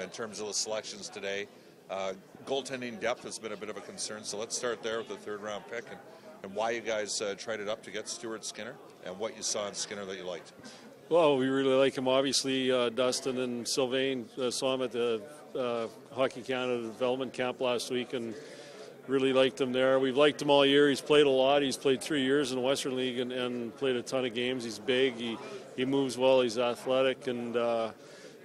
in terms of the selections today. Goaltending depth has been a bit of a concern, so let's start there with the third-round pick and why you guys traded up to get Stuart Skinner and what you saw in Skinner that you liked. Well, we really like him. Obviously, Dustin and Sylvain saw him at the Hockey Canada development camp last week and really liked him there. We've liked him all year. He's played a lot. He's played 3 years in the Western League and played a ton of games. He's big. He moves well. He's athletic, and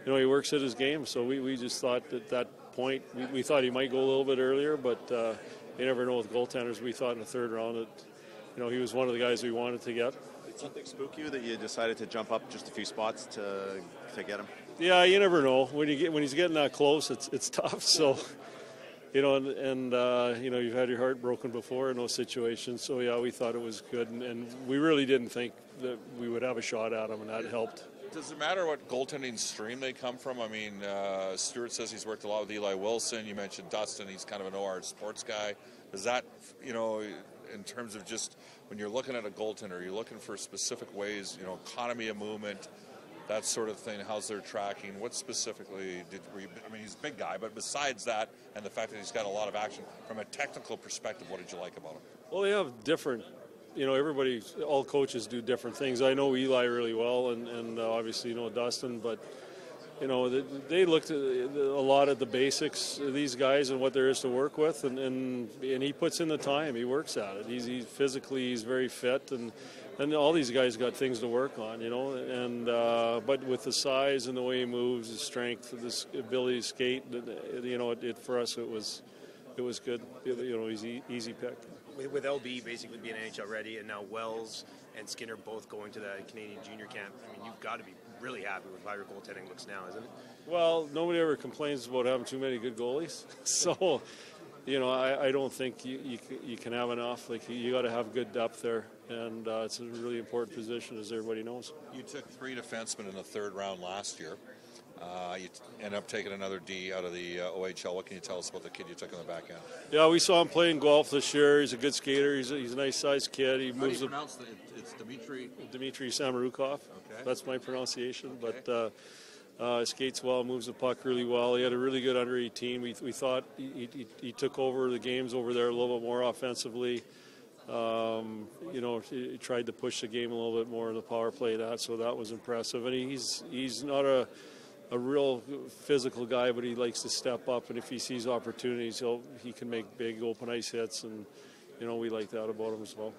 he works at his game. So we just thought at that point we thought he might go a little bit earlier, but you never know with goaltenders. We thought in the third round that he was one of the guys we wanted to get. Did something spook you that you decided to jump up just a few spots to get him? Yeah, you never know when he's getting that close. It's tough. So. You've had your heart broken before in those situations. So, yeah, we thought it was good, and we really didn't think that we would have a shot at him, and that helped. Does it matter what goaltending stream they come from? I mean, Stuart says he's worked a lot with Eli Wilson. You mentioned Dustin. He's kind of an OR sports guy. Does that, in terms of just when you're looking at a goaltender, you're looking for specific ways, economy of movement, that sort of thing, how's their tracking? What specifically he's a big guy, but besides that and the fact that he's got a lot of action, from a technical perspective, what did you like about him? Well, they have different, all coaches do different things. I know Eli really well and obviously Dustin, but, they looked at a lot at the basics of these guys and what there is to work with, and he puts in the time. He works at it. He's physically, he's very fit, and all these guys got things to work on, but with the size and the way he moves, his strength, this ability to skate, for us it was good. He's an easy pick. With LB basically being NHL ready, and now Wells and Skinner both going to the Canadian junior camp, you've got to be really happy with how your goaltending looks now, isn't it? Well, nobody ever complains about having too many good goalies, so. I don't think you can have enough. You got to have good depth there, and it's a really important position, as everybody knows. You took 3 defensemen in the third round last year. You ended up taking another D out of the OHL. What can you tell us about the kid you took on the back end? Yeah, we saw him playing golf this year. He's a good skater. He's a nice-sized kid. He moves. How do you pronounce it? It's Dmitri Svechnikov. Okay. That's my pronunciation, okay. But. Skates well, moves the puck really well. He had a really good under 18. We thought he took over the games over there a little bit more offensively. He tried to push the game a little bit more in the power play. So that was impressive. And he's not a real physical guy, but he likes to step up. And if he sees opportunities, he can make big open ice hits. And we like that about him as well.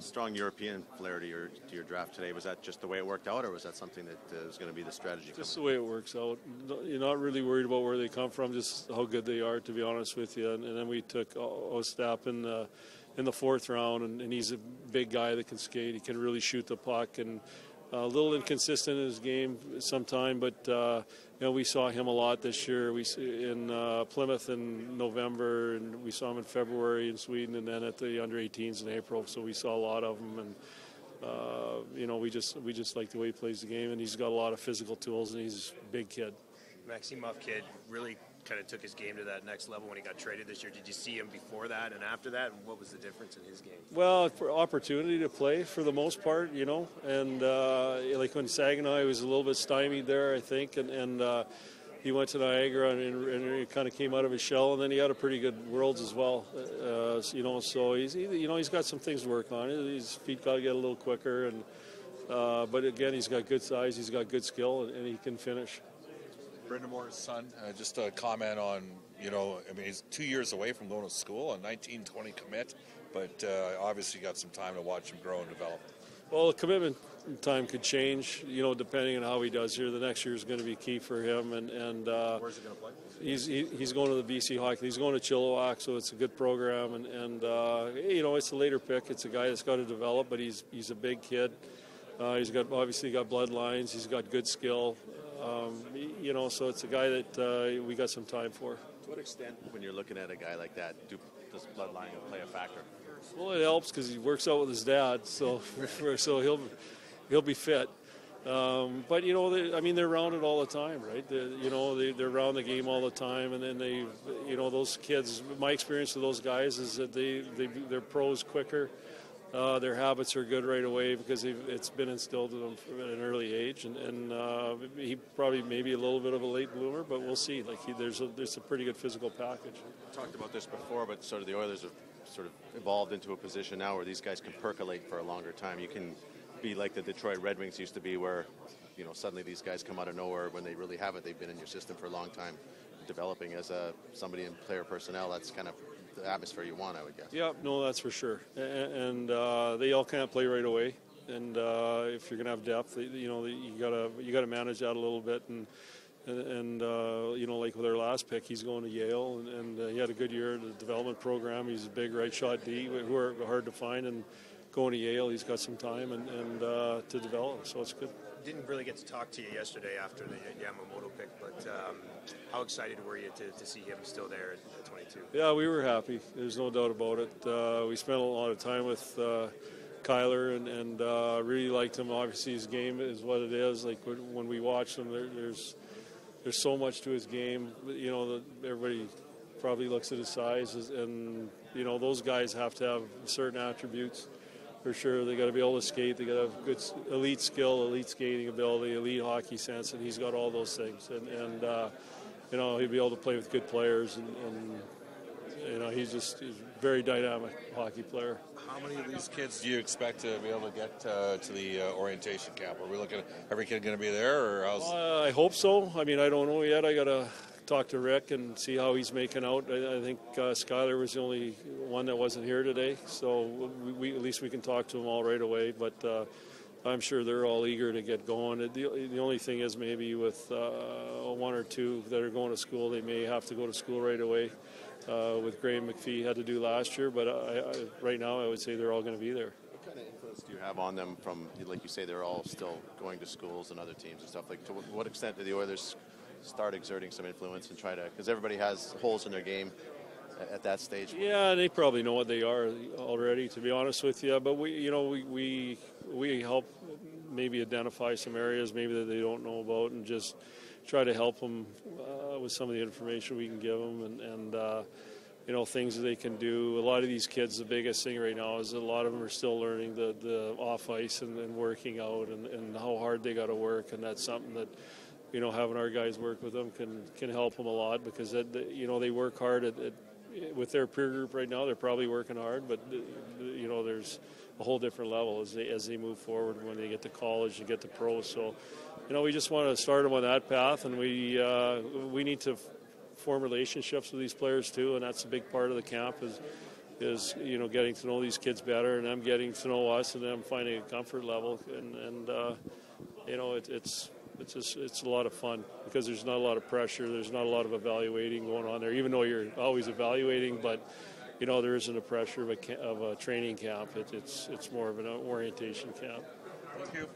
Strong European flair to your draft today. Was that just the way it worked out, or was that something that was going to be the strategy? Just the way it works out. You're not really worried about where they come from, just how good they are, to be honest with you. And then we took Ostap in the fourth round, and he's a big guy that can skate. He can really shoot the puck, and a little inconsistent in his game sometime, but we saw him a lot this year. We in Plymouth in November, and we saw him in February in Sweden, and then at the under-18s in April. So we saw a lot of him, and we just like the way he plays the game, and he's got a lot of physical tools, and he's a big kid. Maximov kid really kind of took his game to that next level when he got traded this year. Did you see him before that and after that? And what was the difference in his game? Well, for opportunity to play for the most part, and like when Saginaw, he was a little bit stymied there, I think, and he went to Niagara and he kind of came out of his shell, and then he had a pretty good Worlds as well, so he's got some things to work on. His feet got to get a little quicker, and but again, he's got good size, he's got good skill, and he can finish. Brendan Moore's son, just a comment on, he's 2 years away from going to school, a 19-20 commit, but obviously got some time to watch him grow and develop. Well, the commitment time could change, depending on how he does here. The next year is going to be key for him. And where's he going to play? He's going to the BC Hockey. He's going to Chilliwack, so it's a good program. And it's a later pick. It's a guy that's got to develop, but he's a big kid. He's obviously got bloodlines. He's got good skill. So it's a guy that we got some time for. To what extent, when you're looking at a guy like that, does bloodline play a factor? Well, it helps because he works out with his dad, so he'll be fit. But they're around it all the time, right? They're around the game all the time, and then those kids. My experience with those guys is that they're pros quicker. Their habits are good right away because it's been instilled in them from an early age, and he probably maybe a little bit of a late bloomer, but we'll see. Like there's a pretty good physical package. We talked about this before, but sort of the Oilers have sort of evolved into a position now where these guys can percolate for a longer time. You can be like the Detroit Red Wings used to be, where suddenly these guys come out of nowhere when they really haven't. They've been in your system for a long time, developing as somebody in player personnel. That's kind of the atmosphere you want, I would guess. Yeah, no, that's for sure. And they all can't play right away. And if you're going to have depth, you gotta manage that a little bit. And like with our last pick, he's going to Yale, and he had a good year in the development program. He's a big right shot D, who are hard to find, and going to Yale, he's got some time and to develop, so it's good. Didn't really get to talk to you yesterday after the Yamamoto pick, but how excited were you to see him still there at 22? Yeah, we were happy. There's no doubt about it. We spent a lot of time with Kyler and really liked him. Obviously, his game is what it is. Like when we watch him, there's so much to his game. Everybody probably looks at his size, and those guys have to have certain attributes. For sure, they got to be able to skate. They got to have good elite skill, elite skating ability, elite hockey sense, and he's got all those things. And he'll be able to play with good players, and he's a very dynamic hockey player. How many of these kids do you expect to be able to get to the orientation camp? Are we looking at every kid going to be there, or how's? I hope so. I mean, I don't know yet. I got to talk to Rick and see how he's making out. I think Skyler was the only one that wasn't here today, so we at least we can talk to them all right away. But I'm sure they're all eager to get going. The only thing is maybe with one or two that are going to school, they may have to go to school right away. With Graham McPhee had to do last year, but right now I would say they're all going to be there. What kind of influence do you have on them from, like you say, they're all still going to schools and other teams and stuff? Like, to what extent do the Oilers start exerting some influence and try to, because everybody has holes in their game at that stage? Yeah, they probably know what they are already, to be honest with you. But we help maybe identify some areas maybe that they don't know about, and just try to help them with some of the information we can give them, and things that they can do. A lot of these kids, the biggest thing right now is a lot of them are still learning the off ice and working out and how hard they got to work, and that's something that having our guys work with them can help them a lot, because they work hard with their peer group right now. They're probably working hard, but there's a whole different level as they move forward when they get to college and get to pro. So we just want to start them on that path, and we need to form relationships with these players too, and that's a big part of the camp is getting to know these kids better, and them getting to know us, and them finding a comfort level, and it's a lot of fun because there's not a lot of pressure. There's not a lot of evaluating going on there, even though you're always evaluating, but there isn't a pressure of a training camp. It's more of an orientation camp. Thank you.